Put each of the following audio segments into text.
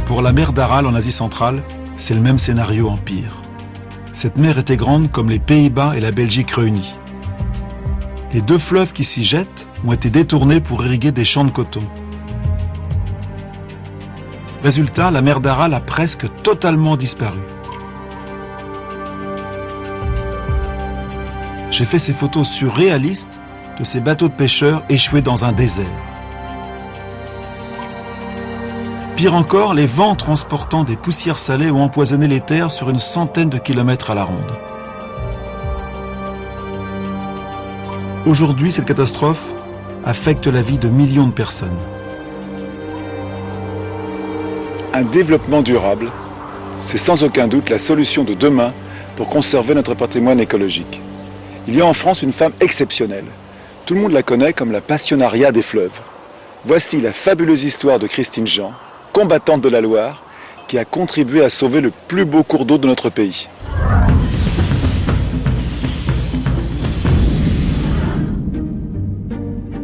Pour la mer d'Aral en Asie centrale, c'est le même scénario en pire. Cette mer était grande comme les Pays-Bas et la Belgique réunis. Les deux fleuves qui s'y jettent ont été détournés pour irriguer des champs de coton. Résultat, la mer d'Aral a presque totalement disparu. J'ai fait ces photos surréalistes de ces bateaux de pêcheurs échoués dans un désert. Pire encore, les vents transportant des poussières salées ont empoisonné les terres sur une centaine de kilomètres à la ronde. Aujourd'hui, cette catastrophe affecte la vie de millions de personnes. Un développement durable, c'est sans aucun doute la solution de demain pour conserver notre patrimoine écologique. Il y a en France une femme exceptionnelle. Tout le monde la connaît comme la passionnariat des fleuves. Voici la fabuleuse histoire de Christine Jean, combattante de la Loire, qui a contribué à sauver le plus beau cours d'eau de notre pays.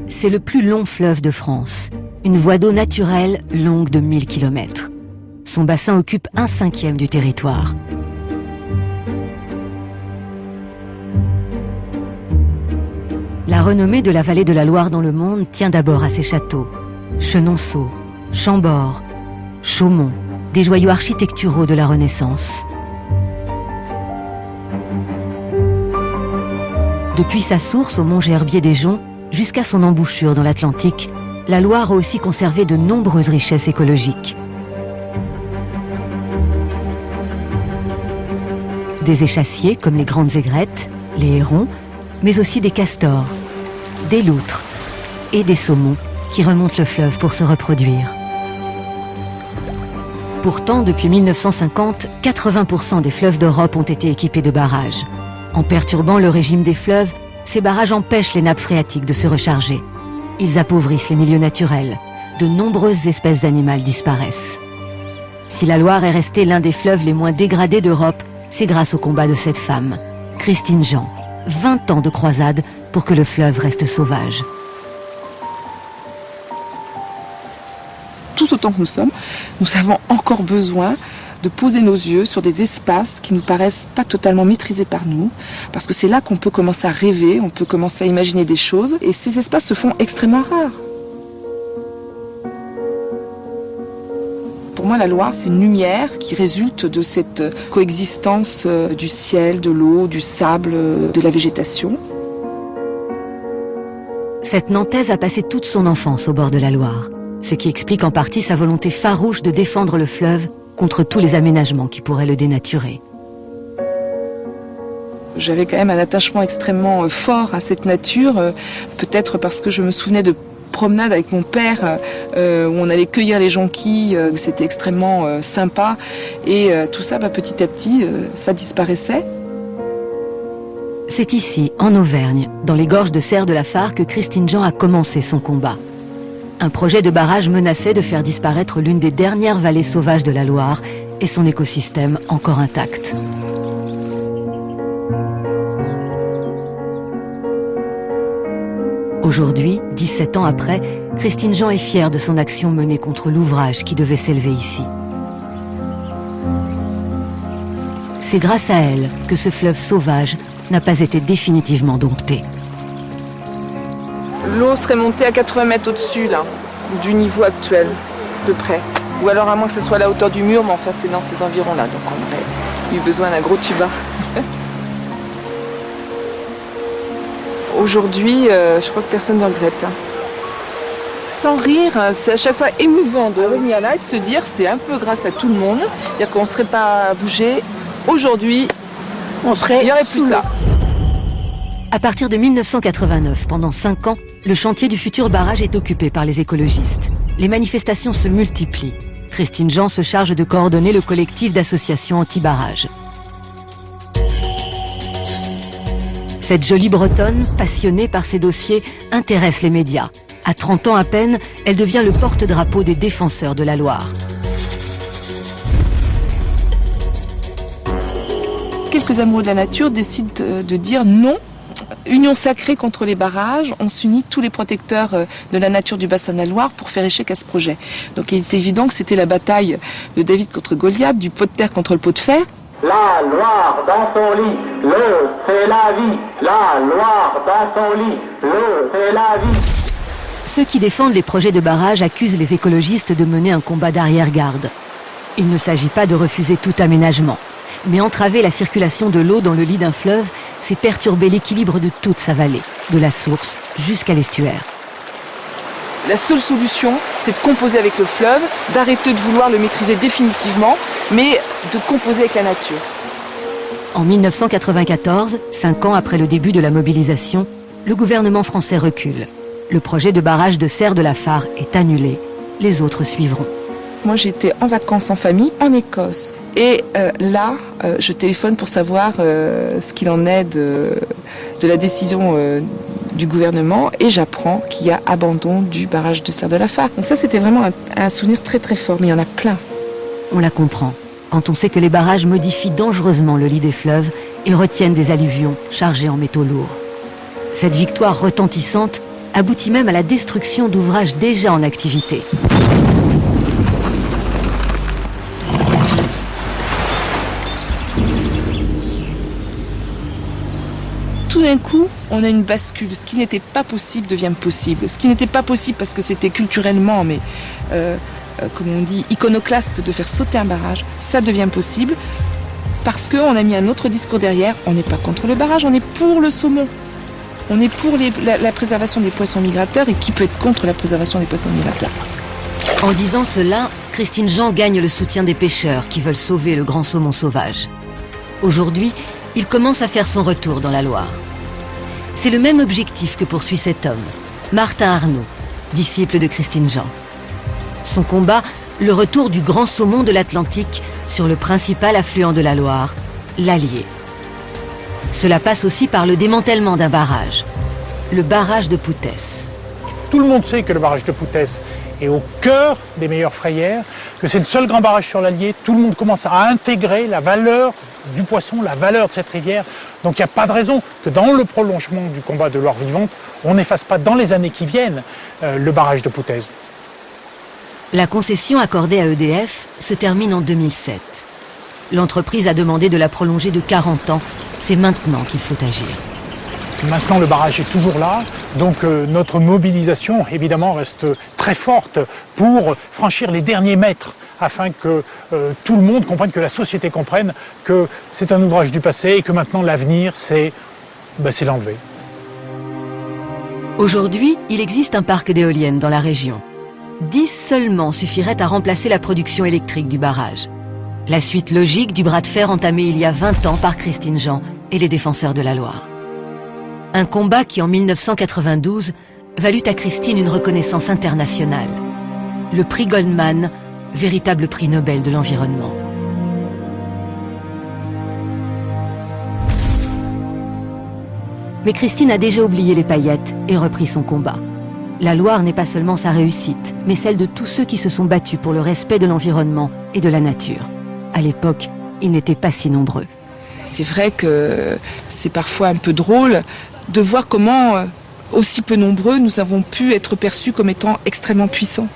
C'est le plus long fleuve de France, une voie d'eau naturelle longue de 1000 km. Son bassin occupe 1/5 du territoire. La renommée de la vallée de la Loire dans le monde tient d'abord à ses châteaux. Chenonceau, Chambord, Chaumont, des joyaux architecturaux de la Renaissance. Depuis sa source au mont Gerbier des Joncs jusqu'à son embouchure dans l'Atlantique, la Loire a aussi conservé de nombreuses richesses écologiques. Des échassiers comme les grandes aigrettes, les hérons, mais aussi des castors, des loutres et des saumons qui remontent le fleuve pour se reproduire. Pourtant, depuis 1950, 80% des fleuves d'Europe ont été équipés de barrages. En perturbant le régime des fleuves, ces barrages empêchent les nappes phréatiques de se recharger. Ils appauvrissent les milieux naturels. De nombreuses espèces animales disparaissent. Si la Loire est restée l'un des fleuves les moins dégradés d'Europe, c'est grâce au combat de cette femme, Christine Jean. 20 ans de croisade pour que le fleuve reste sauvage. Tous autant que nous avons encore besoin de poser nos yeux sur des espaces qui nous paraissent pas totalement maîtrisés par nous, parce que c'est là qu'on peut commencer à rêver, on peut commencer à imaginer des choses, et ces espaces se font extrêmement rares. Pour moi, la Loire, c'est une lumière qui résulte de cette coexistence du ciel, de l'eau, du sable, de la végétation. Cette Nantaise a passé toute son enfance au bord de la Loire, ce qui explique en partie sa volonté farouche de défendre le fleuve contre tous les aménagements qui pourraient le dénaturer. J'avais quand même un attachement extrêmement fort à cette nature, peut-être parce que je me souvenais de promenades avec mon père où on allait cueillir les jonquilles, c'était extrêmement sympa, et tout ça, petit à petit, ça disparaissait. C'est ici, en Auvergne, dans les gorges de Serre de la Fare, que Christine Jean a commencé son combat. Un projet de barrage menaçait de faire disparaître l'une des dernières vallées sauvages de la Loire et son écosystème encore intact. Aujourd'hui, 17 ans après, Christine Jean est fière de son action menée contre l'ouvrage qui devait s'élever ici. C'est grâce à elle que ce fleuve sauvage n'a pas été définitivement dompté. L'eau serait montée à 80 mètres au-dessus, là, du niveau actuel, à peu près. Ou alors à moins que ce soit à la hauteur du mur, mais enfin c'est dans ces environs-là, donc on aurait eu besoin d'un gros tuba. Aujourd'hui, je crois que personne ne regrette. Sans rire, c'est à chaque fois émouvant de revenir là et de se dire c'est un peu grâce à tout le monde, c'est-à-dire qu'on ne serait pas bougé. Aujourd'hui, il n'y aurait plus ça. À partir de 1989, pendant 5 ans, le chantier du futur barrage est occupé par les écologistes. Les manifestations se multiplient. Christine Jean se charge de coordonner le collectif d'associations anti-barrage. Cette jolie Bretonne, passionnée par ces dossiers, intéresse les médias. À 30 ans à peine, elle devient le porte-drapeau des défenseurs de la Loire. Quelques amoureux de la nature décident de dire non, union sacrée contre les barrages. On s'unit tous les protecteurs de la nature du bassin de la Loire pour faire échec à ce projet. Donc il était évident que c'était la bataille de David contre Goliath, du pot de terre contre le pot de fer. La Loire dans son lit, l'eau c'est la vie. La Loire dans son lit, l'eau c'est la vie. Ceux qui défendent les projets de barrage accusent les écologistes de mener un combat d'arrière-garde. Il ne s'agit pas de refuser tout aménagement. Mais entraver la circulation de l'eau dans le lit d'un fleuve, c'est perturber l'équilibre de toute sa vallée, de la source jusqu'à l'estuaire. La seule solution, c'est de composer avec le fleuve, d'arrêter de vouloir le maîtriser définitivement, mais de composer avec la nature. En 1994, 5 ans après le début de la mobilisation, le gouvernement français recule. Le projet de barrage de Serre de la Fare est annulé. Les autres suivront. Moi, j'étais en vacances en famille en Écosse. Et là, je téléphone pour savoir ce qu'il en est de la décision du gouvernement. Et j'apprends qu'il y a abandon du barrage de Serre de la Fare. Donc ça, c'était vraiment un souvenir très très fort. Mais il y en a plein. On la comprend. Quand on sait que les barrages modifient dangereusement le lit des fleuves et retiennent des alluvions chargées en métaux lourds. Cette victoire retentissante aboutit même à la destruction d'ouvrages déjà en activité. Tout d'un coup, on a une bascule. Ce qui n'était pas possible devient possible. Ce qui n'était pas possible parce que c'était culturellement, mais comme on dit, iconoclaste de faire sauter un barrage, ça devient possible parce qu'on a mis un autre discours derrière. On n'est pas contre le barrage, on est pour le saumon. On est pour la préservation des poissons migrateurs, et qui peut être contre la préservation des poissons migrateurs? En disant cela, Christine Jean gagne le soutien des pêcheurs qui veulent sauver le grand saumon sauvage. Aujourd'hui, il commence à faire son retour dans la Loire. C'est le même objectif que poursuit cet homme, Martin Arnaud, disciple de Christine Jean. Son combat, le retour du grand saumon de l'Atlantique sur le principal affluent de la Loire, l'Allier. Cela passe aussi par le démantèlement d'un barrage, le barrage de Poutès. Tout le monde sait que le barrage de Poutès est au cœur des meilleures frayères, que c'est le seul grand barrage sur l'Allier. Tout le monde commence à intégrer la valeur du poisson, la valeur de cette rivière. Donc il n'y a pas de raison que dans le prolongement du combat de Loire vivante, on n'efface pas dans les années qui viennent le barrage de Poutès. La concession accordée à EDF se termine en 2007. L'entreprise a demandé de la prolonger de 40 ans. C'est maintenant qu'il faut agir. Maintenant, le barrage est toujours là, donc notre mobilisation, évidemment, reste très forte pour franchir les derniers mètres, afin que tout le monde comprenne, que la société comprenne que c'est un ouvrage du passé et que maintenant, l'avenir, c'est l'enlever. Aujourd'hui, il existe un parc d'éoliennes dans la région. 10 seulement suffiraient à remplacer la production électrique du barrage. La suite logique du bras de fer entamé il y a 20 ans par Christine Jean et les défenseurs de la Loire. Un combat qui, en 1992, valut à Christine une reconnaissance internationale. Le prix Goldman, véritable prix Nobel de l'environnement. Mais Christine a déjà oublié les paillettes et repris son combat. La Loire n'est pas seulement sa réussite, mais celle de tous ceux qui se sont battus pour le respect de l'environnement et de la nature. À l'époque, ils n'étaient pas si nombreux. C'est vrai que c'est parfois un peu drôle de voir comment, aussi peu nombreux, nous avons pu être perçus comme étant extrêmement puissants.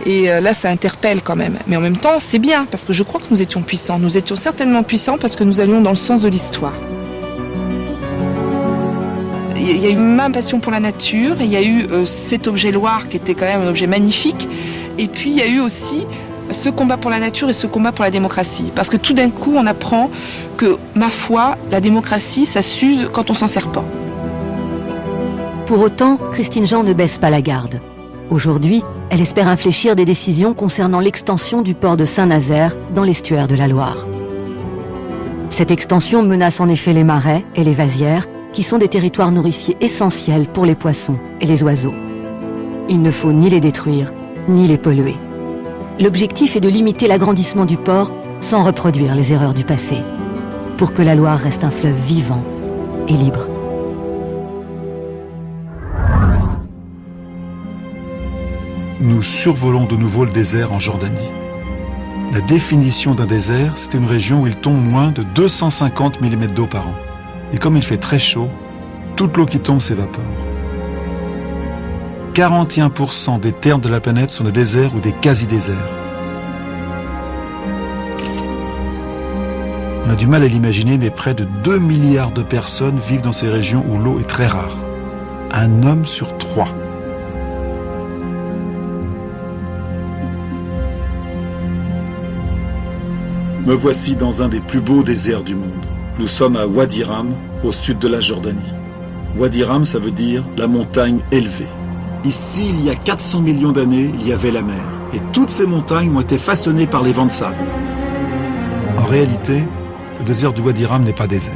Et là, ça interpelle quand même. Mais en même temps, c'est bien, parce que je crois que nous étions puissants. Nous étions certainement puissants parce que nous allions dans le sens de l'histoire. Il y a eu ma passion pour la nature, il y a eu cet objet Loire qui était quand même un objet magnifique. Et puis, il y a eu aussi ce combat pour la nature et ce combat pour la démocratie. Parce que tout d'un coup, on apprend que, ma foi, la démocratie, ça s'use quand on s'en sert pas. Pour autant, Christine Jean ne baisse pas la garde. Aujourd'hui, elle espère infléchir des décisions concernant l'extension du port de Saint-Nazaire dans l'estuaire de la Loire. Cette extension menace en effet les marais et les vasières, qui sont des territoires nourriciers essentiels pour les poissons et les oiseaux. Il ne faut ni les détruire, ni les polluer. L'objectif est de limiter l'agrandissement du port sans reproduire les erreurs du passé, pour que la Loire reste un fleuve vivant et libre. Nous survolons de nouveau le désert en Jordanie. La définition d'un désert, c'est une région où il tombe moins de 250 mm d'eau par an. Et comme il fait très chaud, toute l'eau qui tombe s'évapore. 41% des terres de la planète sont des déserts ou des quasi-déserts. On a du mal à l'imaginer, mais près de 2 milliards de personnes vivent dans ces régions où l'eau est très rare. Un homme sur 3. Me voici dans un des plus beaux déserts du monde. Nous sommes à Wadi Ram, au sud de la Jordanie. Wadi Ram, ça veut dire la montagne élevée. Ici, il y a 400 millions d'années, il y avait la mer. Et toutes ces montagnes ont été façonnées par les vents de sable. En réalité, le désert du Wadi Ram n'est pas désert.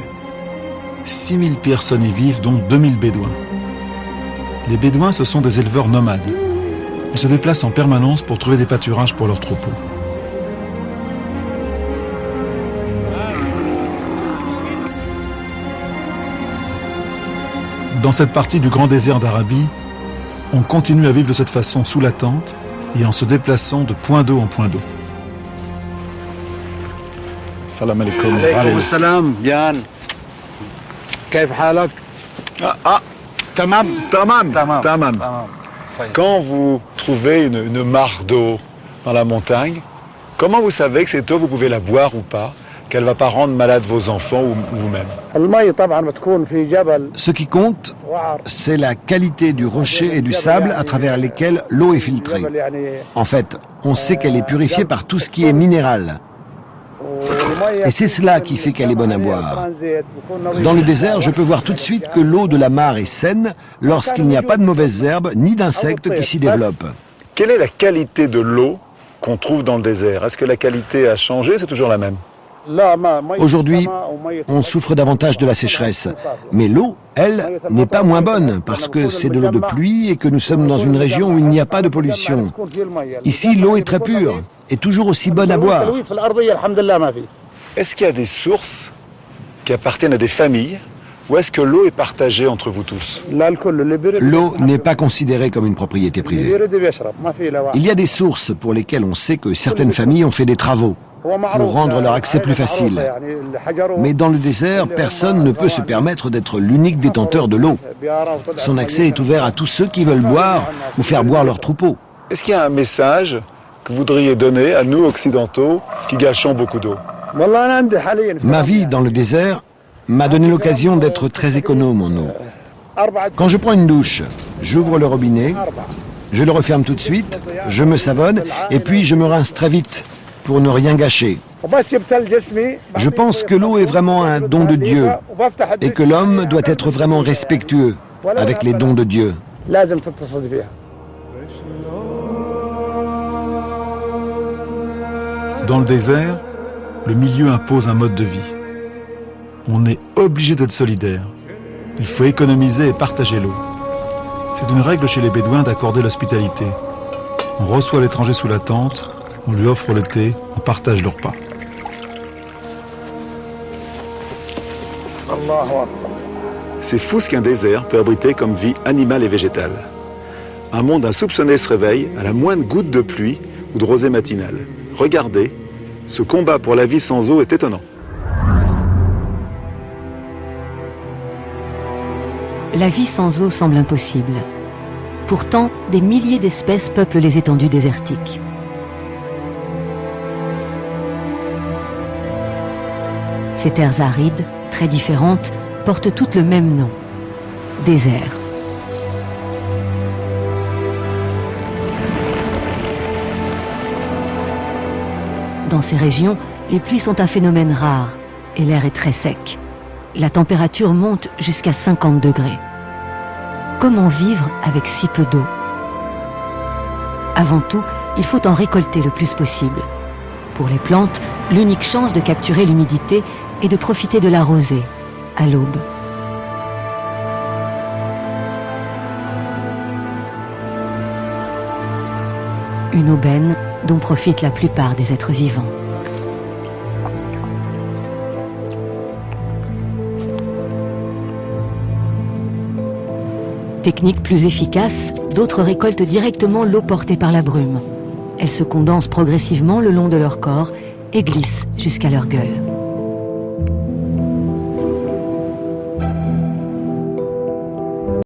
6000 personnes y vivent, dont 2000 bédouins. Les bédouins, ce sont des éleveurs nomades. Ils se déplacent en permanence pour trouver des pâturages pour leurs troupeaux. Dans cette partie du grand désert d'Arabie, on continue à vivre de cette façon sous la tente et en se déplaçant de point d'eau en point d'eau. Salam alaikum. عليكم السلام Yann. كيف حالك؟ تمام Tamam. Quand vous trouvez une mare d'eau dans la montagne, comment vous savez que cette eau, vous pouvez la boire ou pas, qu'elle ne va pas rendre malade vos enfants ou vous-même? المي طبعا بتكون في جبل Ce qui compte, c'est la qualité du rocher et du sable à travers lesquels l'eau est filtrée. En fait, on sait qu'elle est purifiée par tout ce qui est minéral. Et c'est cela qui fait qu'elle est bonne à boire. Dans le désert, je peux voir tout de suite que l'eau de la mare est saine lorsqu'il n'y a pas de mauvaises herbes ni d'insectes qui s'y développent. Quelle est la qualité de l'eau qu'on trouve dans le désert? Est-ce que la qualité a changé? C'est toujours la même? Aujourd'hui, on souffre davantage de la sécheresse. Mais l'eau, elle, n'est pas moins bonne parce que c'est de l'eau de pluie et que nous sommes dans une région où il n'y a pas de pollution. Ici, l'eau est très pure et toujours aussi bonne à boire. Est-ce qu'il y a des sources qui appartiennent à des familles ou est-ce que l'eau est partagée entre vous tous? L'eau n'est pas considérée comme une propriété privée. Il y a des sources pour lesquelles on sait que certaines familles ont fait des travaux pour rendre leur accès plus facile. Mais dans le désert, personne ne peut se permettre d'être l'unique détenteur de l'eau. Son accès est ouvert à tous ceux qui veulent boire ou faire boire leurs troupeaux. Est-ce qu'il y a un message que vous voudriez donner à nous occidentaux qui gâchons beaucoup d'eau? Ma vie dans le désert m'a donné l'occasion d'être très économe en eau. Quand je prends une douche, j'ouvre le robinet, je le referme tout de suite, je me savonne et puis je me rince très vite pour ne rien gâcher. Je pense que l'eau est vraiment un don de Dieu et que l'homme doit être vraiment respectueux avec les dons de Dieu. Dans le désert, le milieu impose un mode de vie. On est obligé d'être solidaire. Il faut économiser et partager l'eau. C'est une règle chez les Bédouins d'accorder l'hospitalité. On reçoit l'étranger sous la tente, on lui offre le thé, on partage le repas. C'est fou ce qu'un désert peut abriter comme vie animale et végétale. Un monde insoupçonné se réveille à la moindre goutte de pluie ou de rosée matinale. Regardez, ce combat pour la vie sans eau est étonnant. La vie sans eau semble impossible. Pourtant, des milliers d'espèces peuplent les étendues désertiques. Ces terres arides, très différentes, portent toutes le même nom, désert. Dans ces régions, les pluies sont un phénomène rare et l'air est très sec. La température monte jusqu'à 50 degrés. Comment vivre avec si peu d'eau? Avant tout, il faut en récolter le plus possible. Pour les plantes, l'unique chance de capturer l'humidité est de profiter de la rosée, à l'aube. Une aubaine dont profitent la plupart des êtres vivants. Technique plus efficace, d'autres récoltent directement l'eau portée par la brume. Elle se condense progressivement le long de leur corps et glisse jusqu'à leur gueule.